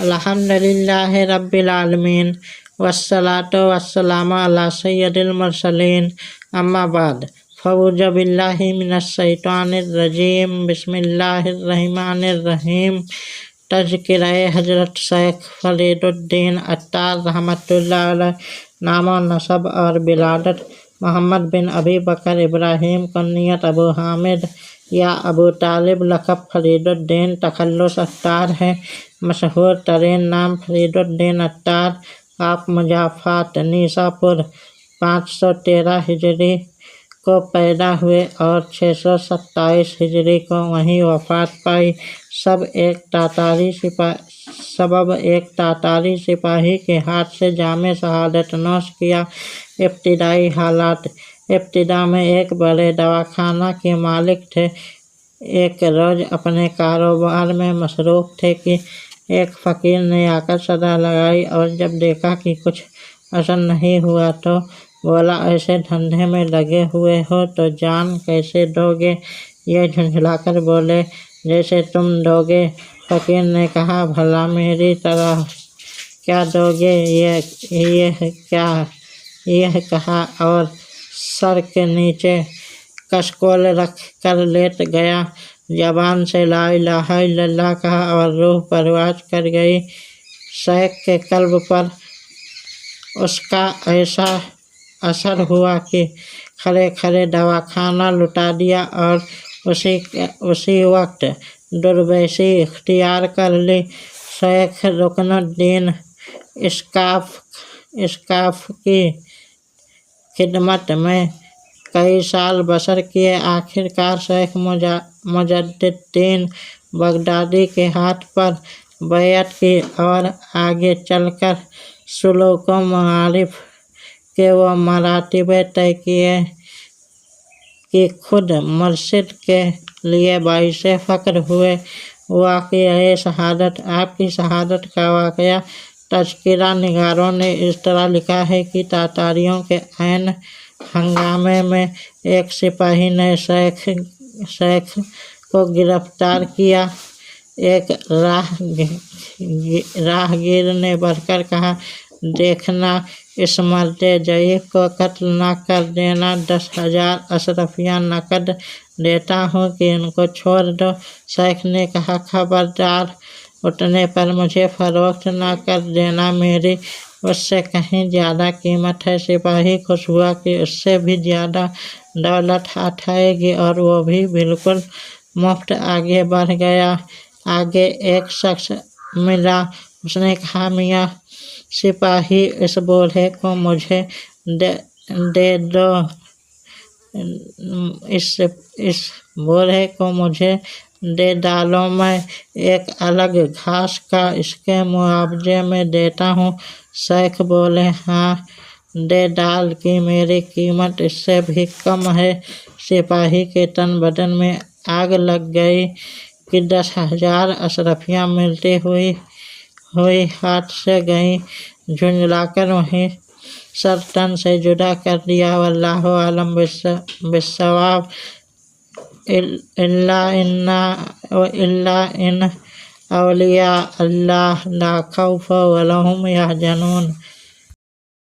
الحمدللہ رب العالمین والصلاۃ والسلام علی سید المرسلین اما بعد فاعوذ باللہ من الشیطان الرجیم بسم اللہ الرحمن الرحیم تذکرہ حضرت شیخ فرید الدین عطار رحمۃ اللہ علیہ نام و نسب اور ولادت محمد بن ابی بکر ابراہیم کنیت ابو حامد یا ابو طالب لقب فرید الدین تخلص عطار ہے۔ مشہور ترین نام فرید الدین عطار۔ آپ مضافات نیسا پور 513 ہجری کو پیدا ہوئے اور 627 ہجری کو وہیں وفات پائی۔ سبب ایک تاتاری سپاہی کے ہاتھ سے جام شہادت نوش کیا۔ ابتدائی حالات: ابتدا میں ایک بڑے دواخانہ کے مالک تھے۔ ایک روز اپنے کاروبار میں مصروف تھے کہ ایک فقیر نے آ کر صدا لگائی اور جب دیکھا کہ کچھ اثر نہیں ہوا تو بولا، ایسے دھندے میں لگے ہوئے ہو تو جان کیسے دو گے؟ یہ جھنجھلا کر بولے، جیسے تم دو گے۔ فقیر نے کہا، بھلا میری طرح کیا دو گے؟ یہ کہا اور سر کے نیچے کشکول رکھ کر لیٹ گیا۔ زبان سے لا الہ الا اللہ کہا اور روح پرواز کر گئی۔ شیخ کے قلب پر اس کا ایسا اثر ہوا کہ کھڑے کھڑے دواخانہ لٹا دیا اور اسی وقت درویشی اختیار کر لی۔ شیخ رکن الدین اسقاف کی خدمت میں کئی سال بسر کیے۔ آخر کار شیخ مجددالدین بغدادی کے ہاتھ پر بیعت کی اور آگے چل کر سلوک و معارف کے وہ مراتب طے کیے کہ خود مرشد کے لیے باعث فخر ہوئے۔ واقعہ شہادت: آپ کی شہادت کا واقعہ تذکرہ نگاروں نے اس طرح لکھا ہے کہ تاتاریوں کے عین ہنگامے میں ایک سپاہی نے شیخ کو گرفتار کیا۔ ایک راہ گیر نے بڑھ کر کہا، دیکھنا اس مرد ضعیف کو قتل نہ کر دینا، 10,000 اشرفیہ نقد دیتا ہوں کہ ان کو چھوڑ دو۔ شیخ نے کہا، خبردار، اتنے پر مجھے فروخت نہ کر دینا، میری اس سے کہیں زیادہ قیمت ہے۔ سپاہی خوش ہوا کہ اس سے بھی زیادہ دولت ہاتھ آئے گی اور وہ بھی بالکل مفت آگے بڑھ گیا۔ آگے ایک شخص ملا، اس نے کہا، میاں سپاہی، اس بوڑھے کو مجھے دے دو، اس بوڑھے کو مجھے دے ڈالو، میں ایک الگ گھاس کا اس کے معاوضے میں دیتا ہوں۔ شیخ بولے، ہاں دے ڈال کہ میری قیمت اس سے بھی کم ہے۔ سپاہی کے تن بدن میں آگ لگ گئی کہ 10,000 اشرفیاں ملتی ہوئی ہاتھ سے گئیں۔ جھنجھلا کر وہیں سر تن سے جدا کر دیا۔ واللہ اعلم بالصواب۔ الا ان اولیاء اللہ لا خوف ولا هم يحزنون۔